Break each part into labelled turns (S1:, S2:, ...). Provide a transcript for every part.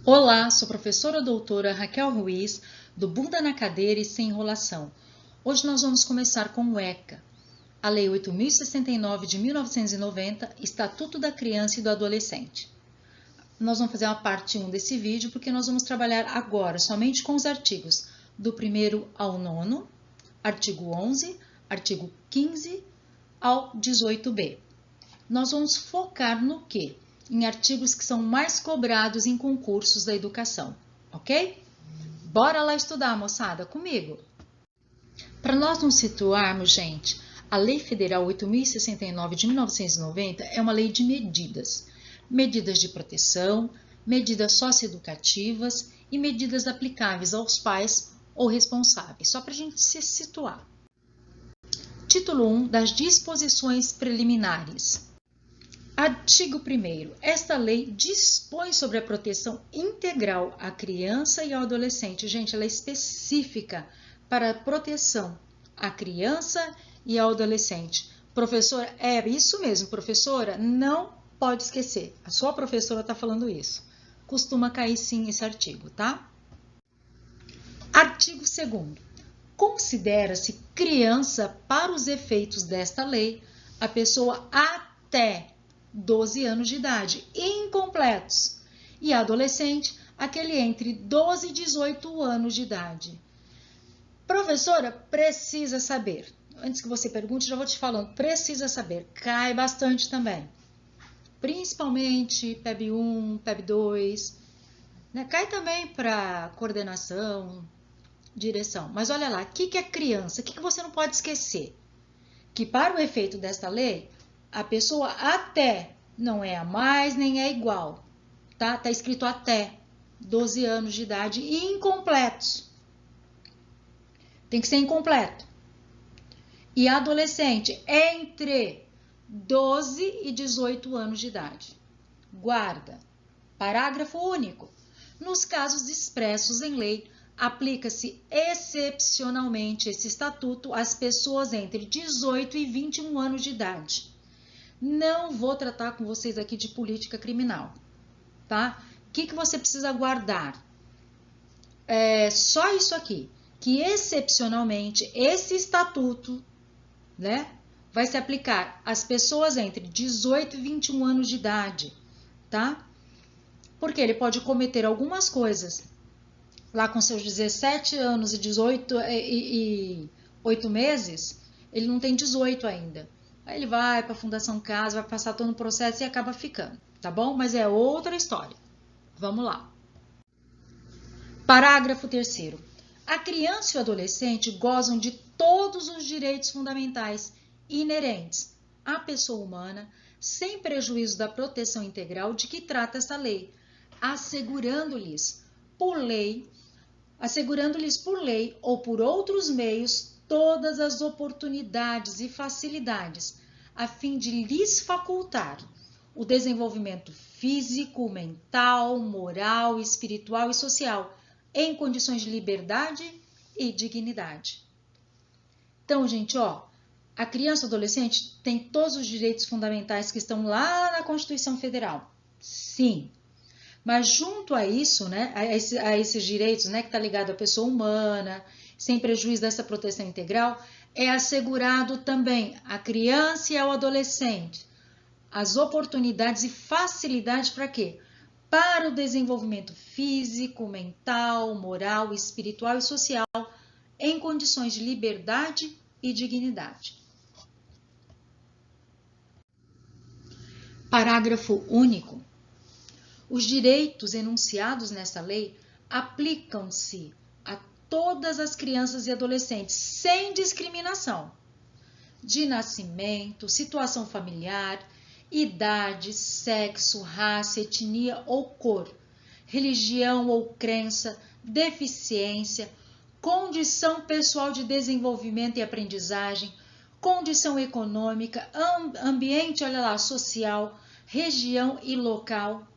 S1: Olá, sou professora doutora Raquel Ruiz, do Bunda na Cadeira e Sem Enrolação. Hoje nós vamos começar com o ECA, a Lei 8.069 de 1990, Estatuto da Criança e do Adolescente. Nós vamos fazer uma parte 1 desse vídeo, porque nós vamos trabalhar agora somente com os artigos do 1º ao 9º, artigo 11, artigo 15 ao 18b. Nós vamos focar no quê? Em artigos que são mais cobrados em concursos da educação, ok? Bora lá estudar, moçada, comigo! Para nós nos situarmos, gente, a Lei Federal 8.069 de 1990 é uma lei de medidas. Medidas de proteção, medidas socioeducativas e medidas aplicáveis aos pais ou responsáveis, só para a gente se situar. Título 1 das disposições preliminares. Artigo 1º. Esta lei dispõe sobre a proteção integral à criança e ao adolescente. Gente, ela é específica para a proteção à criança e ao adolescente. Professora, é isso mesmo, professora, não pode esquecer. A sua professora está falando isso. Costuma cair sim esse artigo, tá? Artigo 2º. Considera-se criança para os efeitos desta lei a pessoa até 12 anos de idade, incompletos, e adolescente, aquele entre 12 e 18 anos de idade. Professora, precisa saber. Antes que você pergunte, já vou te falando, precisa saber. Cai bastante também. Principalmente PEB 1, PEB 2, né? Cai também para coordenação, direção. Mas olha lá, o que é criança? O que você não pode esquecer? Que para o efeito desta lei, a pessoa até, não é a mais nem é igual, tá? Tá escrito até 12 anos de idade e incompletos. Tem que ser incompleto. E adolescente entre 12 e 18 anos de idade. Guarda. Parágrafo único. Nos casos expressos em lei, aplica-se excepcionalmente esse estatuto às pessoas entre 18 e 21 anos de idade. Não vou tratar com vocês aqui de política criminal, tá? O que você precisa guardar? É só isso aqui, que excepcionalmente esse estatuto, né, vai se aplicar às pessoas entre 18 e 21 anos de idade, tá? Porque ele pode cometer algumas coisas lá com seus 17 anos e 18 e 8 meses, ele não tem 18 ainda. Aí ele vai para a Fundação Casa, vai passar todo o processo e acaba ficando, tá bom? Mas é outra história. Vamos lá. Parágrafo 3º. A criança e o adolescente gozam de todos os direitos fundamentais inerentes à pessoa humana, sem prejuízo da proteção integral de que trata esta lei, assegurando-lhes por lei ou por outros meios todas as oportunidades e facilidades, a fim de lhes facultar o desenvolvimento físico, mental, moral, espiritual e social, em condições de liberdade e dignidade. Então, gente, ó, a criança e o adolescente tem todos os direitos fundamentais que estão lá na Constituição Federal. Sim. Mas junto a isso, né, a esses direitos, né, que está ligado à pessoa humana, sem prejuízo dessa proteção integral, é assegurado também à criança e ao adolescente as oportunidades e facilidades para quê? Para o desenvolvimento físico, mental, moral, espiritual e social em condições de liberdade e dignidade. Parágrafo único. Os direitos enunciados nesta lei aplicam-se a todas as crianças e adolescentes, sem discriminação de nascimento, situação familiar, idade, sexo, raça, etnia ou cor, religião ou crença, deficiência, condição pessoal de desenvolvimento e aprendizagem, condição econômica, ambiente, olha lá, social, região e local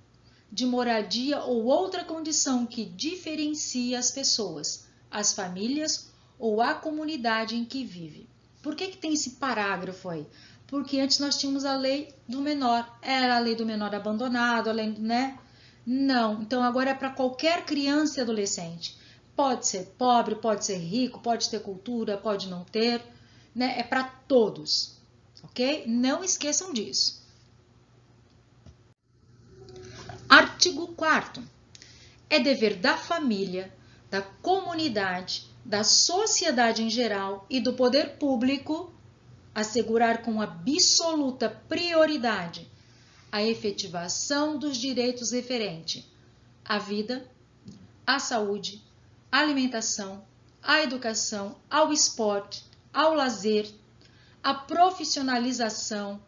S1: de moradia ou outra condição que diferencie as pessoas, as famílias ou a comunidade em que vive. Por que tem esse parágrafo aí? Porque antes nós tínhamos a lei do menor, era a lei do menor abandonado, a lei, né? Não, então agora é para qualquer criança e adolescente. Pode ser pobre, pode ser rico, pode ter cultura, pode não ter, né? É para todos, ok? Não esqueçam disso. Artigo 4º. É dever da família, da comunidade, da sociedade em geral e do poder público assegurar com absoluta prioridade a efetivação dos direitos referentes à vida, à saúde, à alimentação, à educação, ao esporte, ao lazer, à profissionalização,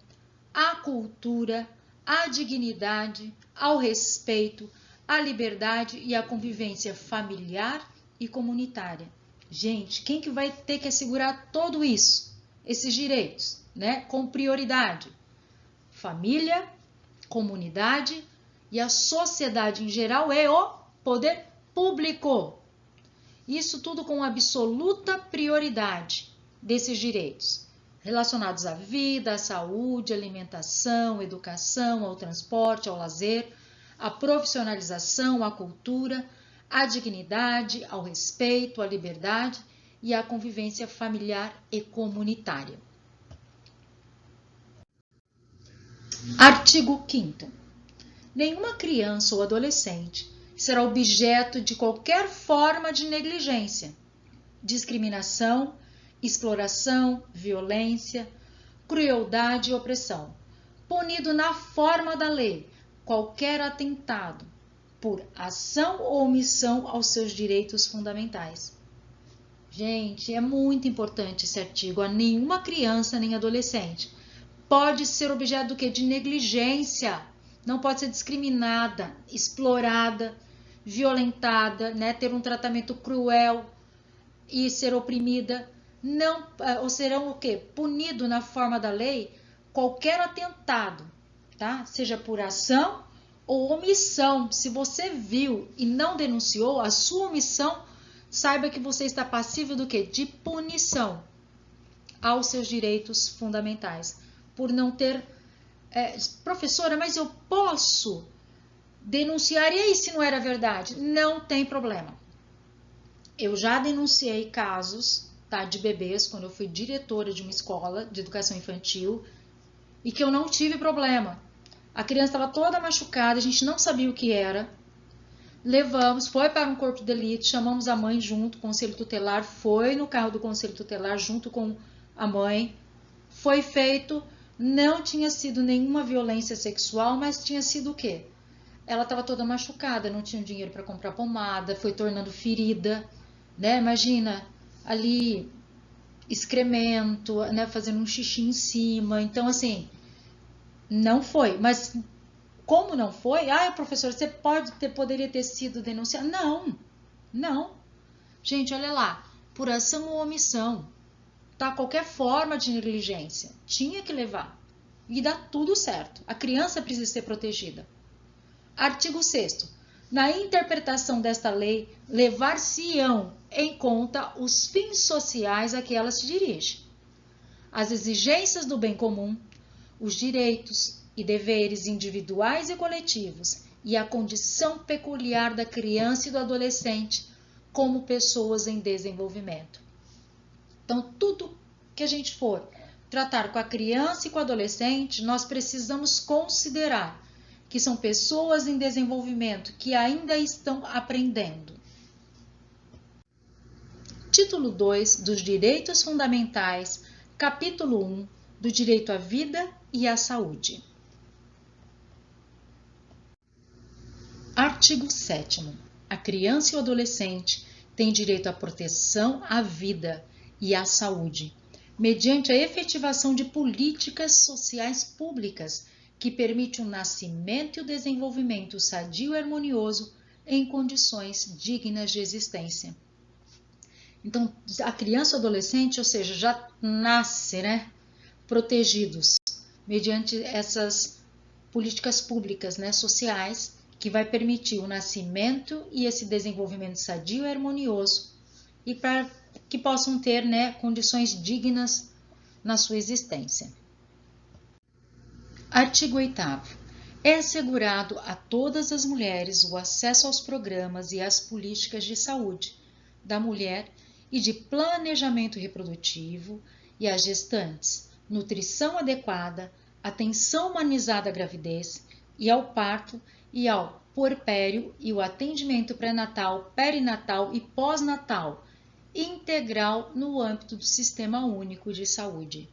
S1: à cultura, à dignidade, ao respeito, à liberdade e à convivência familiar e comunitária. Gente, quem que vai ter que assegurar tudo isso? Esses direitos, né? Com prioridade. Família, comunidade e a sociedade em geral é o poder público. Isso tudo com absoluta prioridade desses direitos relacionados à vida, à saúde, à alimentação, à educação, ao transporte, ao lazer, à profissionalização, à cultura, à dignidade, ao respeito, à liberdade e à convivência familiar e comunitária. Artigo 5º. Nenhuma criança ou adolescente será objeto de qualquer forma de negligência, discriminação, exploração, violência, crueldade e opressão, punido na forma da lei qualquer atentado por ação ou omissão aos seus direitos fundamentais. Gente, é muito importante esse artigo. Nenhuma criança nem adolescente pode ser objeto do quê? De negligência. Não pode ser discriminada, explorada, violentada, né? Ter um tratamento cruel e ser oprimida. Não, ou serão o quê? Punido na forma da lei qualquer atentado, tá? Seja por ação ou omissão. Se você viu e não denunciou a sua omissão, saiba que você está passível do quê? De punição aos seus direitos fundamentais. Por não ter... professora, mas eu posso denunciar, e aí se não era verdade? Não tem problema. Eu já denunciei casos, tá, de bebês, quando eu fui diretora de uma escola de educação infantil, e que eu não tive problema. A criança estava toda machucada, a gente não sabia o que era. Levamos, foi para um corpo de delito, chamamos a mãe junto, o conselho tutelar, foi no carro do conselho tutelar junto com a mãe. Foi feito, não tinha sido nenhuma violência sexual, mas tinha sido o quê? Ela estava toda machucada, não tinha dinheiro para comprar pomada, foi tornando ferida, né? Imagina, ali, excremento, né? Fazendo um xixi em cima. Então, assim, não foi. Mas como não foi? Professora, você poderia ter sido denunciado? Não, não. Gente, olha lá, por ação ou omissão, tá? Qualquer forma de negligência, tinha que levar. E dá tudo certo. A criança precisa ser protegida. Artigo 6º. Na interpretação desta lei, levar-se-ão em conta os fins sociais a que ela se dirige, as exigências do bem comum, os direitos e deveres individuais e coletivos e a condição peculiar da criança e do adolescente como pessoas em desenvolvimento. Então, tudo que a gente for tratar com a criança e com o adolescente, nós precisamos considerar que são pessoas em desenvolvimento, que ainda estão aprendendo. Título 2 dos Direitos Fundamentais, capítulo 1 do Direito à Vida e à Saúde. Artigo 7º. A criança e o adolescente têm direito à proteção à vida e à saúde, mediante a efetivação de políticas sociais públicas que permite o nascimento e o desenvolvimento sadio e harmonioso em condições dignas de existência. Então, a criança e o adolescente, ou seja, já nasce, né, protegidos mediante essas políticas públicas, né, sociais, que vai permitir o nascimento e esse desenvolvimento sadio e harmonioso e para que possam ter, né, condições dignas na sua existência. Artigo 8º. É assegurado a todas as mulheres o acesso aos programas e às políticas de saúde da mulher e de planejamento reprodutivo e às gestantes, nutrição adequada, atenção humanizada à gravidez e ao parto e ao puerpério e o atendimento pré-natal, perinatal e pós-natal integral no âmbito do Sistema Único de Saúde.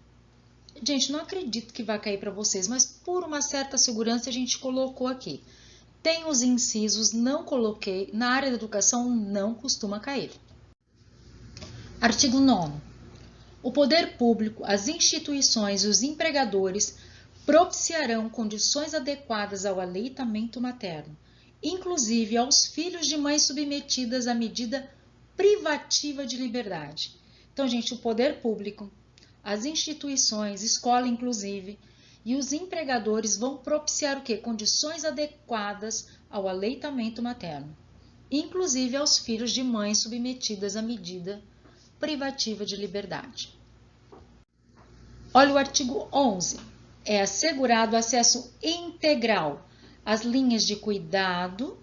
S1: Gente, não acredito que vai cair para vocês, mas por uma certa segurança a gente colocou aqui. Tem os incisos, não coloquei, na área da educação não costuma cair. Artigo 9º. O poder público, as instituições e os empregadores propiciarão condições adequadas ao aleitamento materno, inclusive aos filhos de mães submetidas à medida privativa de liberdade. Então, gente, o poder público, as instituições, escola inclusive, e os empregadores vão propiciar o quê? Condições adequadas ao aleitamento materno, inclusive aos filhos de mães submetidas à medida privativa de liberdade. Olha o artigo 11. É assegurado acesso integral às linhas de cuidado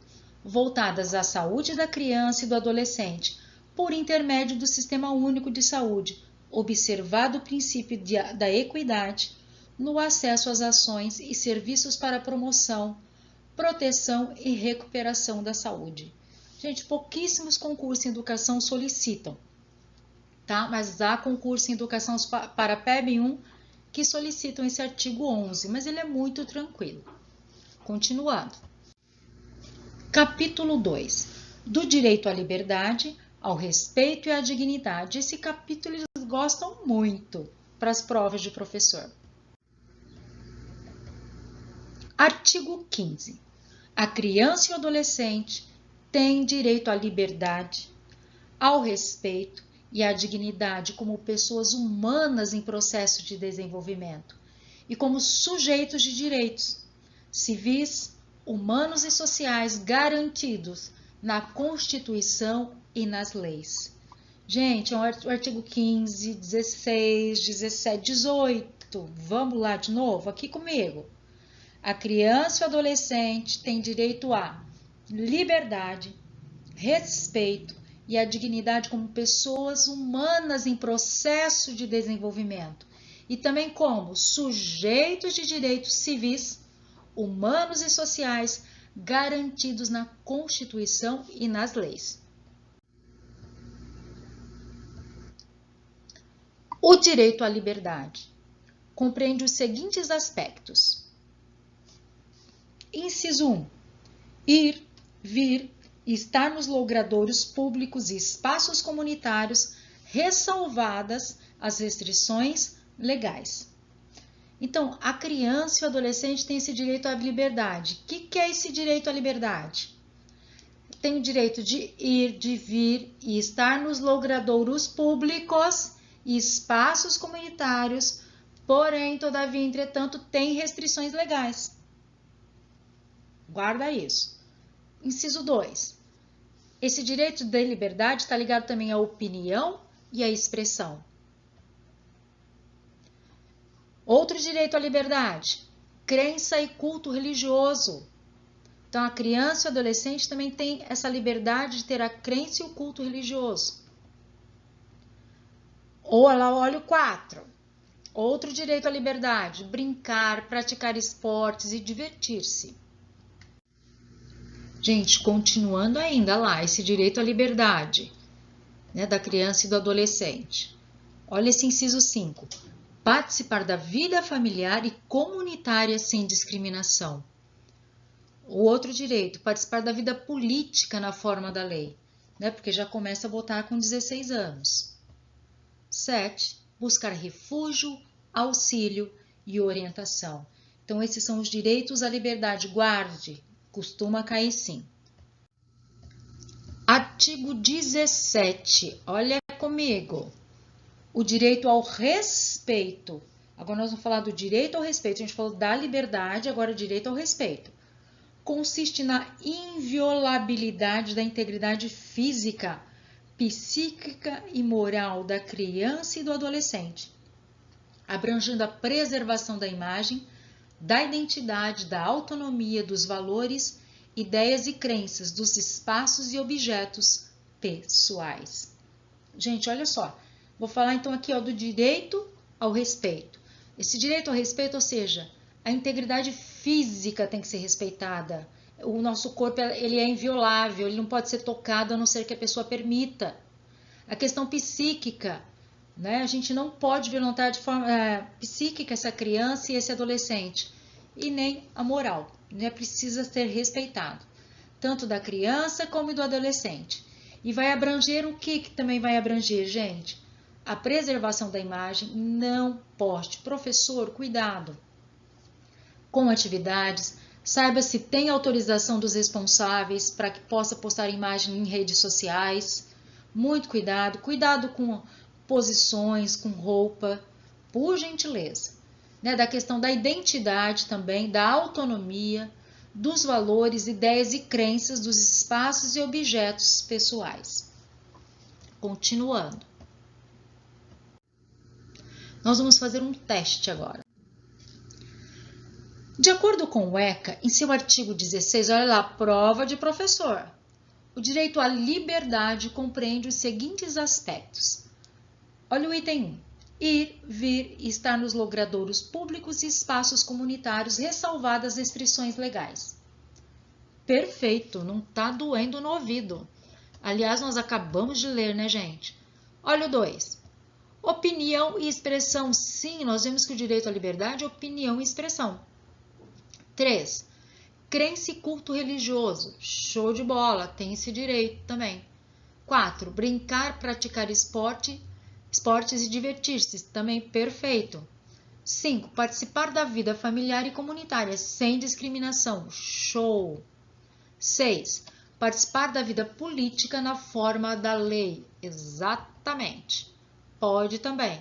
S1: voltadas à saúde da criança e do adolescente, por intermédio do Sistema Único de Saúde, observado o princípio da equidade no acesso às ações e serviços para promoção, proteção e recuperação da saúde. Gente, pouquíssimos concursos em educação solicitam, tá? Mas há concurso em educação para PEB 1 que solicitam esse artigo 11, mas ele é muito tranquilo. Continuando. Capítulo 2. Do direito à liberdade, ao respeito e à dignidade. Esse capítulo eles gostam muito para as provas de professor. Artigo 15. A criança e o adolescente têm direito à liberdade, ao respeito e à dignidade como pessoas humanas em processo de desenvolvimento e como sujeitos de direitos civis, humanos e sociais garantidos na Constituição e nas leis. Gente, é o artigo 15, 16, 17, 18. Vamos lá de novo? Aqui comigo. A criança e o adolescente têm direito à liberdade, respeito e à dignidade como pessoas humanas em processo de desenvolvimento e também como sujeitos de direitos civis, humanos e sociais garantidos na Constituição e nas leis. O direito à liberdade compreende os seguintes aspectos. Inciso 1. Ir, vir e estar nos logradouros públicos e espaços comunitários, ressalvadas as restrições legais. Então, a criança e o adolescente têm esse direito à liberdade. O que é esse direito à liberdade? Tem o direito de ir, de vir e estar nos logradouros públicos e espaços comunitários, porém, todavia, entretanto, tem restrições legais. Guarda isso. Inciso 2. Esse direito de liberdade está ligado também à opinião e à expressão. Outro direito à liberdade, crença e culto religioso. Então, a criança e o adolescente também têm essa liberdade de ter a crença e o culto religioso. Olha o 4. Outro direito à liberdade, brincar, praticar esportes e divertir-se. Gente, continuando ainda lá, esse direito à liberdade, né, da criança e do adolescente. Olha esse inciso 5. Participar da vida familiar e comunitária sem discriminação. O outro direito, participar da vida política na forma da lei, né, porque já começa a votar com 16 anos. 7. Buscar refúgio, auxílio e orientação. Então, esses são os direitos à liberdade. Guarde, costuma cair sim. Artigo 17. Olha comigo. O direito ao respeito. Agora nós vamos falar do direito ao respeito. A gente falou da liberdade, agora o direito ao respeito. Consiste na inviolabilidade da integridade física, psíquica e moral da criança e do adolescente, abrangendo a preservação da imagem, da identidade, da autonomia, dos valores, ideias e crenças, dos espaços e objetos pessoais. Gente, olha só, vou falar então aqui do direito ao respeito. Esse direito ao respeito, ou seja, a integridade física tem que ser respeitada. O nosso corpo ele é inviolável, ele não pode ser tocado a não ser que a pessoa permita. A questão psíquica, né? A gente não pode violentar de forma psíquica essa criança e esse adolescente. E nem a moral, né? Precisa ser respeitado, tanto da criança como do adolescente. E vai abranger o que também vai abranger, gente? A preservação da imagem, não poste. Professor, cuidado com atividades, saiba se tem autorização dos responsáveis para que possa postar imagem em redes sociais. Muito cuidado, cuidado com posições, com roupa, por gentileza. Né? Da questão da identidade também, da autonomia, dos valores, ideias e crenças, dos espaços e objetos pessoais. Continuando. Nós vamos fazer um teste agora. De acordo com o ECA, em seu artigo 16, olha lá, prova de professor. O direito à liberdade compreende os seguintes aspectos. Olha o item 1. Ir, vir e estar nos logradouros públicos e espaços comunitários, ressalvadas as restrições legais. Perfeito, não está doendo no ouvido. Aliás, nós acabamos de ler, né, gente? Olha o 2. Opinião e expressão. Sim, nós vemos que o direito à liberdade é opinião e expressão. 3. Crença e culto religioso. Show de bola, tem esse direito também. 4. Brincar, praticar esportes e divertir-se. Também perfeito. 5. Participar da vida familiar e comunitária sem discriminação. Show. 6. Participar da vida política na forma da lei. Exatamente. Pode também.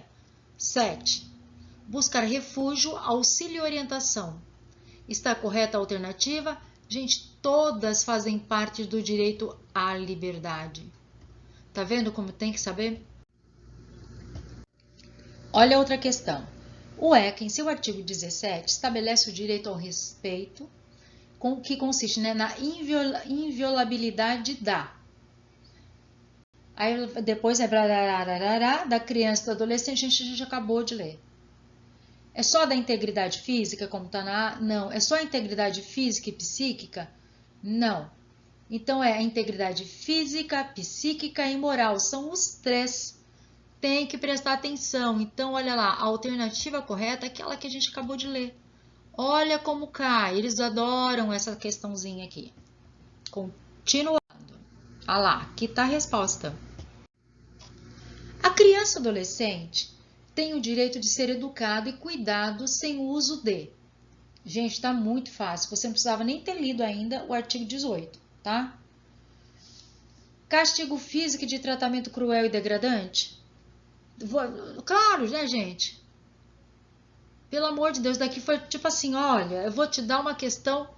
S1: 7. Buscar refúgio, auxílio e orientação. Está correta a alternativa? Gente, todas fazem parte do direito à liberdade. Tá vendo como tem que saber? Olha outra questão. O ECA, em seu artigo 17, estabelece o direito ao respeito, que consiste, né, na inviolabilidade da. Aí depois é da criança e do adolescente, a gente já acabou de ler. É só da integridade física, como está na... Não. É só a integridade física e psíquica? Não. Então, é a integridade física, psíquica e moral. São os 3. Tem que prestar atenção. Então, olha lá, a alternativa correta é aquela que a gente acabou de ler. Olha como cai. Eles adoram essa questãozinha aqui. Continuando. Olha lá, aqui está a resposta. A criança e adolescente tem o direito de ser educado e cuidado sem o uso de. Gente, está muito fácil. Você não precisava nem ter lido ainda o artigo 18, tá? Castigo físico de tratamento cruel e degradante? Claro, né, gente? Pelo amor de Deus, daqui foi tipo assim, olha, eu vou te dar uma questão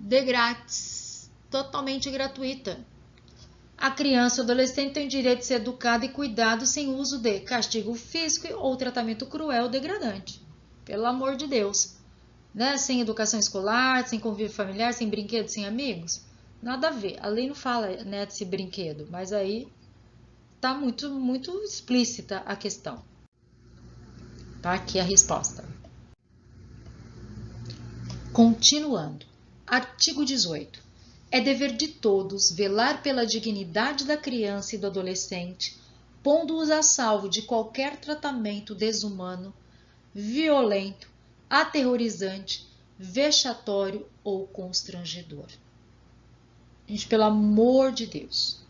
S1: de grátis, totalmente gratuita. A criança ou adolescente tem o direito de ser educado e cuidado sem uso de castigo físico ou tratamento cruel ou degradante. Pelo amor de Deus. Né? Sem educação escolar, sem convívio familiar, sem brinquedos, sem amigos. Nada a ver. A lei não fala, né, desse brinquedo, mas aí tá muito, muito explícita a questão. Tá aqui a resposta. Continuando. Artigo 18. É dever de todos velar pela dignidade da criança e do adolescente, pondo-os a salvo de qualquer tratamento desumano, violento, aterrorizante, vexatório ou constrangedor. Gente, pelo amor de Deus.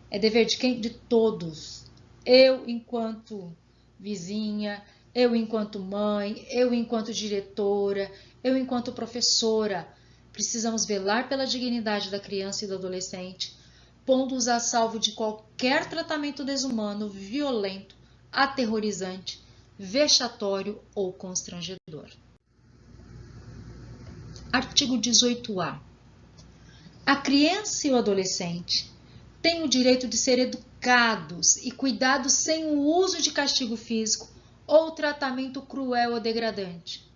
S1: É dever de quem? De todos. Eu, enquanto vizinha, eu, enquanto mãe, eu, enquanto diretora, eu, enquanto professora, precisamos velar pela dignidade da criança e do adolescente, pondo-os a salvo de qualquer tratamento desumano, violento, aterrorizante, vexatório ou constrangedor. Artigo 18-A. A criança e o adolescente têm o direito de ser educados e cuidados sem o uso de castigo físico ou tratamento cruel ou degradante.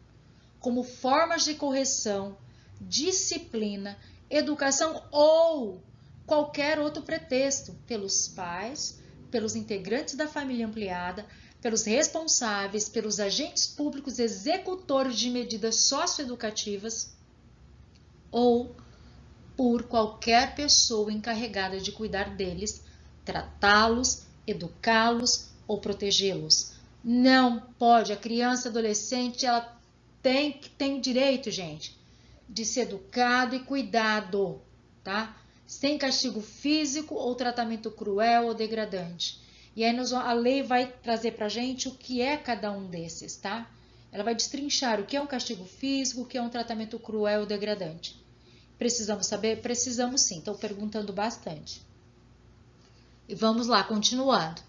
S1: como formas de correção, disciplina, educação ou qualquer outro pretexto pelos pais, pelos integrantes da família ampliada, pelos responsáveis, pelos agentes públicos executores de medidas socioeducativas ou por qualquer pessoa encarregada de cuidar deles, tratá-los, educá-los ou protegê-los. Não pode, a criança, adolescente, ela tem o direito, gente, de ser educado e cuidado, tá? Sem castigo físico ou tratamento cruel ou degradante. E aí a lei vai trazer pra gente o que é cada um desses, tá? Ela vai destrinchar o que é um castigo físico, o que é um tratamento cruel ou degradante. Precisamos saber? Precisamos sim, estou perguntando bastante. E vamos lá, continuando.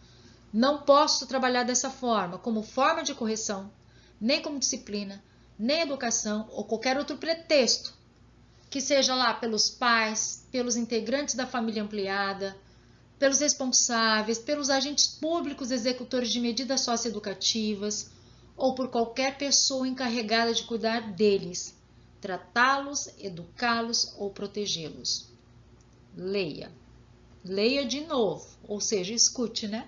S1: Não posso trabalhar dessa forma, como forma de correção, nem como disciplina, nem educação ou qualquer outro pretexto, que seja lá pelos pais, pelos integrantes da família ampliada, pelos responsáveis, pelos agentes públicos executores de medidas socioeducativas ou por qualquer pessoa encarregada de cuidar deles, tratá-los, educá-los ou protegê-los. Leia. Leia de novo, ou seja, escute, né?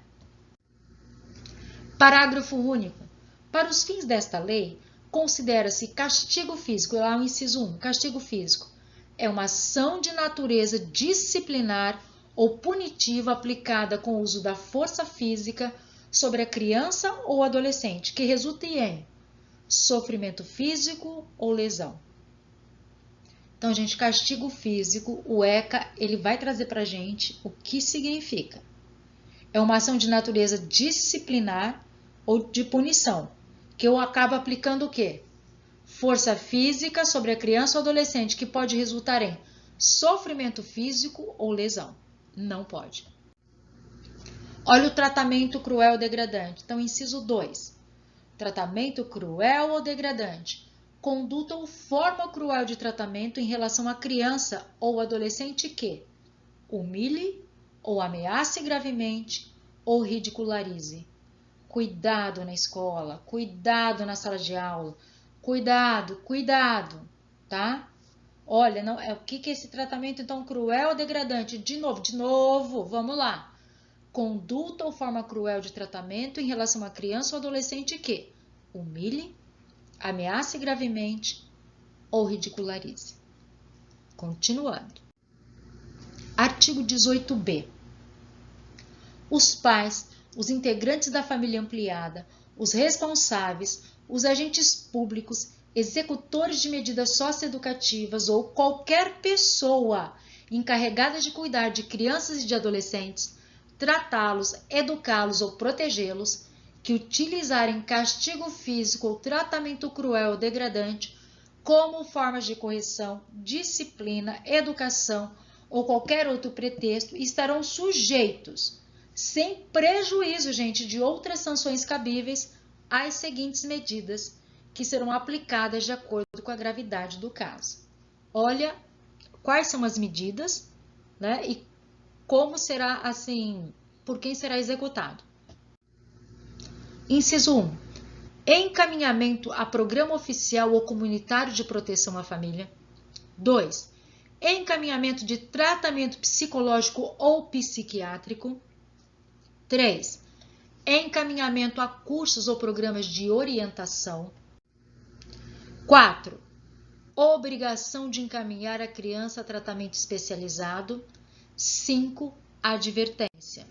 S1: Parágrafo único. Para os fins desta lei, considera-se castigo físico, lá o inciso 1, castigo físico, é uma ação de natureza disciplinar ou punitiva aplicada com o uso da força física sobre a criança ou adolescente, que resulte em sofrimento físico ou lesão. Então, gente, castigo físico, o ECA, ele vai trazer para a gente o que significa. É uma ação de natureza disciplinar ou de punição, que eu acabo aplicando o quê? Força física sobre a criança ou adolescente, que pode resultar em sofrimento físico ou lesão. Não pode. Olha o tratamento cruel ou degradante. Então, inciso 2. Tratamento cruel ou degradante. Conduta ou forma cruel de tratamento em relação à criança ou adolescente que humilhe ou ameace gravemente ou ridicularize. Cuidado na escola, cuidado na sala de aula, cuidado, tá? Olha, não, o que é esse tratamento então cruel ou degradante? De novo, vamos lá. Conduta ou forma cruel de tratamento em relação à criança ou adolescente que humilhe, ameace gravemente ou ridicularize. Continuando. Artigo 18b. Os pais, os integrantes da família ampliada, os responsáveis, os agentes públicos, executores de medidas socioeducativas ou qualquer pessoa encarregada de cuidar de crianças e de adolescentes, tratá-los, educá-los ou protegê-los, que utilizarem castigo físico ou tratamento cruel ou degradante como formas de correção, disciplina, educação ou qualquer outro pretexto, estarão sujeitos, sem prejuízo, gente, de outras sanções cabíveis, às seguintes medidas, que serão aplicadas de acordo com a gravidade do caso. Olha quais são as medidas, né? E como será assim, por quem será executado. Inciso 1. Encaminhamento a programa oficial ou comunitário de proteção à família. 2. Encaminhamento de tratamento psicológico ou psiquiátrico. 3. Encaminhamento a cursos ou programas de orientação. 4. Obrigação de encaminhar a criança a tratamento especializado. 5. Advertência.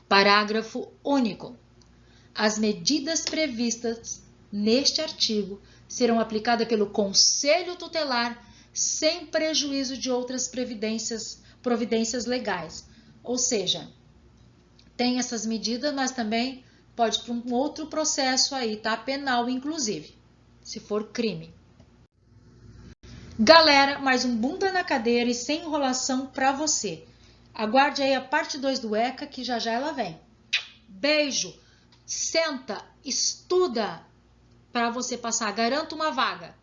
S1: Parágrafo único. As medidas previstas neste artigo serão aplicadas pelo Conselho Tutelar sem prejuízo de outras providências legais. Ou seja, tem essas medidas, mas também pode ir para um outro processo aí, tá? Penal, inclusive, se for crime. Galera, mais um bunda na cadeira e sem enrolação para você. Aguarde aí a parte 2 do ECA, que já ela vem. Beijo! Senta, estuda para você passar. Garanto uma vaga.